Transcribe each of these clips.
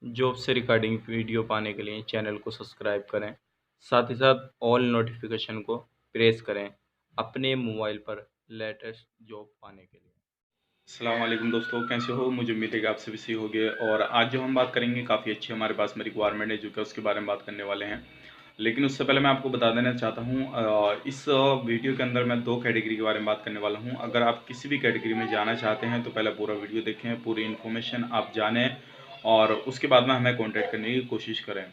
Job से regarding video पाने के लिए चैनल को सब्सक्राइब करें। साथ ही साथ ऑल नोटिफिकेशन को प्रेस करें अपने मोबाइल पर लेटेस्ट जॉब पाने के लिए। अस्सलाम वालेकुम दोस्तों, कैसे हो? मुझे उम्मीद है कि आप सभी सही होंगे। और आज जो हम बात करेंगे काफ़ी अच्छी हमारे पास में रिक्वायरमेंट है, जो कि उसके बारे में बात करने वाले हैं। लेकिन उससे पहले मैं आपको बता देना चाहता हूँ, इस वीडियो के अंदर मैं 2 कैटेगरी के बारे में बात करने वाला हूँ। अगर आप किसी भी कैटेगरी में जाना चाहते हैं तो पहले पूरा वीडियो देखें, पूरी इन्फॉर्मेशन आप जानें और उसके बाद में हमें कॉन्टैक्ट करने की कोशिश करें।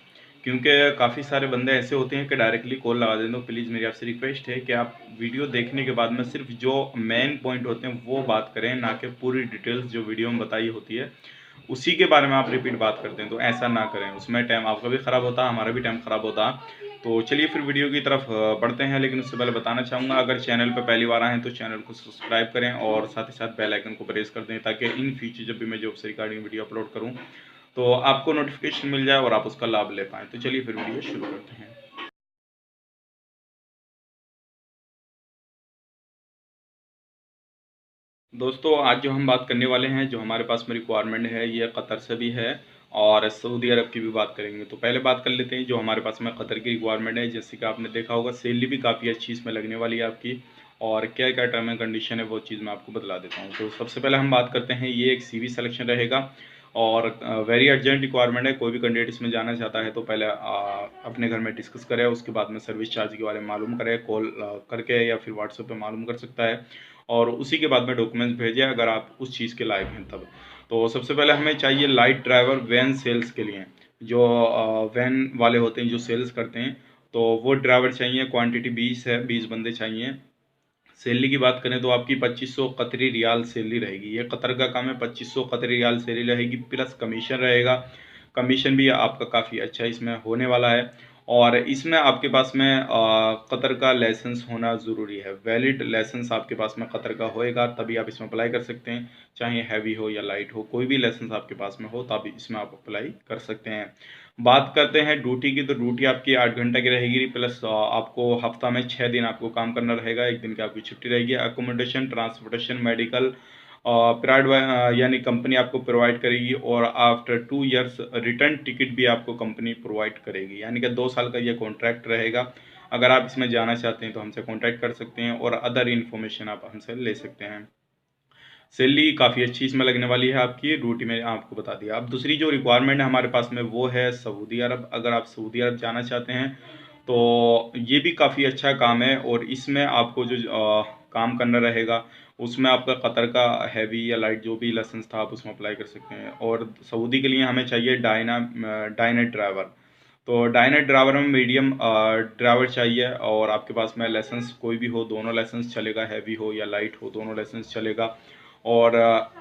क्योंकि काफ़ी सारे बंदे ऐसे होते हैं कि डायरेक्टली कॉल लगा देते हैं। तो प्लीज़ मेरी आपसे रिक्वेस्ट है कि आप वीडियो देखने के बाद में सिर्फ जो मेन पॉइंट होते हैं वो बात करें, ना कि पूरी डिटेल्स जो वीडियो में बताई होती है उसी के बारे में आप रिपीट बात करते हैं। तो ऐसा ना करें, उसमें टाइम आपका भी ख़राब होता, हमारा भी टाइम ख़राब होता। तो चलिए फिर वीडियो की तरफ बढ़ते हैं। लेकिन उससे पहले बताना चाहूँगा, अगर चैनल पर पहली बार आए हैं तो चैनल को सब्सक्राइब करें और साथ ही साथ बेल आइकन को प्रेस कर दें, ताकि इन फ्यूचर जब भी मैं जॉब से रिगार्डिंग वीडियो अपलोड करूँ तो आपको नोटिफिकेशन मिल जाए और आप उसका लाभ ले पाएँ। तो चलिए फिर वीडियो शुरू करते हैं। दोस्तों, आज जो हम बात करने वाले हैं, जो हमारे पास में रिक्वायरमेंट है, ये कतर से भी है और सऊदी अरब की भी बात करेंगे। तो पहले बात कर लेते हैं जो हमारे पास में कतर की रिक्वायरमेंट है। जैसे कि आपने देखा होगा, सैलरी भी काफ़ी अच्छी इसमें लगने वाली है आपकी, और क्या क्या टर्म एंड कंडीशन है वो चीज़ मैं आपको बतला देता हूँ। तो सबसे पहले हम बात करते हैं, ये एक CV सिलेक्शन रहेगा और वेरी अर्जेंट रिक्वायरमेंट है। कोई भी कैंडिडेट इसमें जाना चाहता है तो पहले अपने घर में डिस्कस करें, उसके बाद में सर्विस चार्ज के बारे में मालूम करें, कॉल करके या फिर व्हाट्सएप पे मालूम कर सकता है, और उसी के बाद में डॉक्यूमेंट्स भेजें अगर आप उस चीज़ के लायक हैं तब। तो सबसे पहले हमें चाहिए लाइट ड्राइवर वैन सेल्स के लिए, जो वैन वाले होते हैं जो सेल्स करते हैं, तो वो ड्राइवर चाहिए। क्वांटिटी 20 है, 20 बंदे चाहिए। सैलरी की बात करें तो आपकी 2500 कतरी रियाल सैलरी रहेगी। ये कतर का काम है, 2500 कतरी रियाल सैलरी रहेगी, प्लस कमीशन रहेगा। कमीशन भी आपका काफ़ी अच्छा इसमें होने वाला है। और इसमें आपके पास में कतर का लाइसेंस होना ज़रूरी है। वैलिड लाइसेंस आपके पास में कतर का होएगा तभी आप इसमें अप्लाई कर सकते हैं। चाहे हैवी हो या लाइट हो, कोई भी लाइसेंस आपके पास में हो तभी इसमें आप अप्लाई कर सकते हैं। बात करते हैं ड्यूटी की, तो ड्यूटी आपकी 8 घंटे की रहेगी, प्लस आपको हफ्ता में 6 दिन आपको काम करना रहेगा, 1 दिन की आपकी छुट्टी रहेगी। अकोमोडेशन, ट्रांसपोर्टेशन, मेडिकल प्रोवाइड यानी कंपनी आपको प्रोवाइड करेगी, और आफ्टर 2 ईयर्स रिटर्न टिकट भी आपको कंपनी प्रोवाइड करेगी। यानी कि 2 साल का ये कॉन्ट्रैक्ट रहेगा। अगर आप इसमें जाना चाहते हैं तो हमसे कॉन्टैक्ट कर सकते हैं और अदर इन्फॉर्मेशन आप हमसे ले सकते हैं। सैलरी काफ़ी अच्छी इसमें लगने वाली है आपकी, ड्यूटी में आपको बता दिया। अब दूसरी जो रिक्वायरमेंट है हमारे पास में वो है सऊदी अरब। अगर आप सऊदी अरब जाना चाहते हैं तो ये भी काफ़ी अच्छा काम है, और इसमें आपको जो काम करना रहेगा उसमें आपका कतर का हैवी या लाइट जो भी लाइसेंस था आप उसमें अप्लाई कर सकते हैं। और सऊदी के लिए हमें चाहिए डायनेट ड्राइवर। तो डायनेट ड्राइवर में मीडियम ड्राइवर चाहिए, और आपके पास में लाइसेंस कोई भी हो, दोनों लाइसेंस चलेगा, हैवी हो या लाइट हो दोनों लाइसेंस चलेगा। और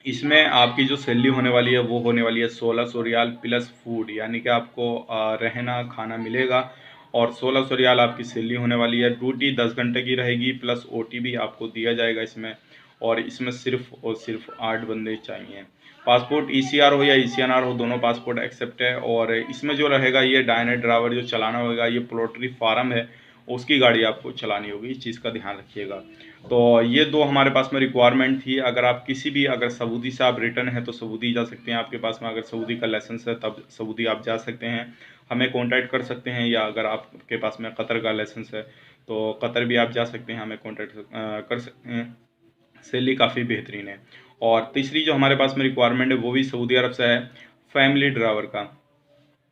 इसमें आपकी जो सैलरी होने वाली है वो होने वाली है 1600 रियाल प्लस फूड, यानी कि आपको रहना खाना मिलेगा, और 1600 रियाल आपकी सैलरी होने वाली है। ड्यूटी 10 घंटे की रहेगी, प्लस OT भी आपको दिया जाएगा इसमें। और इसमें सिर्फ और सिर्फ 8 बंदे चाहिए। पासपोर्ट ECR हो या ECNR हो, दोनों पासपोर्ट एक्सेप्ट है। और इसमें जो रहेगा, ये डायनेट ड्राइवर जो चलाना होगा, ये पोल्ट्री फार्म है उसकी गाड़ी आपको चलानी होगी, इस चीज़ का ध्यान रखिएगा। तो ये 2 हमारे पास में रिक्वायरमेंट थी। अगर आप किसी भी, अगर सऊदी से आप रिटर्न है तो सऊदी जा सकते हैं, आपके पास में अगर सऊदी का लाइसेंस है तब सऊदी आप जा सकते हैं, हमें कांटेक्ट कर सकते हैं। या अगर आपके पास में कतर का लाइसेंस है तो कतर भी आप जा सकते हैं, हमें कांटेक्ट कर सकते हैं। सैलरी काफ़ी बेहतरीन है। और तीसरी जो हमारे पास में रिक्वायरमेंट है वो भी सऊदी अरब से है, फैमिली ड्राइवर का।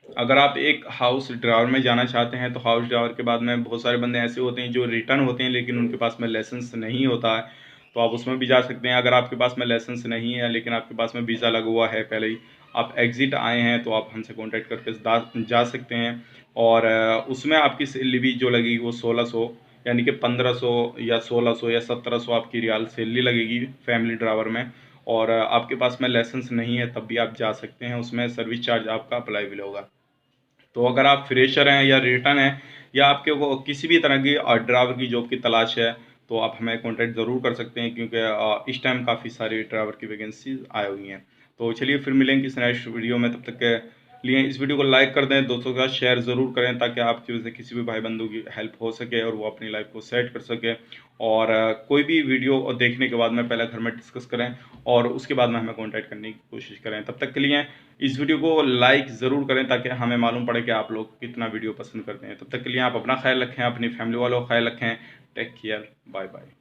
अगर आप एक हाउस ड्राइवर में जाना चाहते हैं तो हाउस ड्राइवर के बाद में बहुत सारे बंदे ऐसे होते हैं जो रिटर्न होते हैं लेकिन उनके पास में लाइसेंस नहीं होता है, तो आप उसमें भी जा सकते हैं। अगर आपके पास में लाइसेंस नहीं है लेकिन आपके पास में वीज़ा लगा हुआ है पहले ही, आप एग्ज़िट आए हैं, तो आप हमसे कॉन्टैक्ट करके जा सकते हैं। और उसमें आपकी सैलरी भी जो लगेगी वो 1600, यानी कि 1500 या 1600 या 1700 आपकी रियाल सैलरी लगेगी फैमिली ड्राइवर में। और आपके पास में लाइसेंस नहीं है तब भी आप जा सकते हैं, उसमें सर्विस चार्ज आपका अप्लाई होगा। तो अगर आप फ्रेशर हैं या रिटर्न हैं, या आपके को किसी भी तरह की ड्राइवर की जॉब की तलाश है, तो आप हमें कॉन्टैक्ट ज़रूर कर सकते हैं, क्योंकि इस टाइम काफ़ी सारी ड्राइवर की वैकेंसीज आई हुई हैं। तो चलिए फिर मिलेंगे किसी नेक्स्ट वीडियो में, तब तक के लिए इस वीडियो को लाइक कर दें, दोस्तों के साथ शेयर ज़रूर करें ताकि आपकी वजह से किसी भी भाई बंधु की हेल्प हो सके और वो अपनी लाइफ को सेट कर सके। और कोई भी वीडियो देखने के बाद में पहले घर में डिस्कस करें और उसके बाद में हमें कॉन्टैक्ट करने की कोशिश करें। तब तक के लिए इस वीडियो को लाइक ज़रूर करें ताकि हमें मालूम पड़े कि आप लोग कितना वीडियो पसंद करते हैं। तब तक के लिए आप अपना ख्याल रखें, अपनी फैमिली वालों का ख्याल रखें। Take care, bye bye.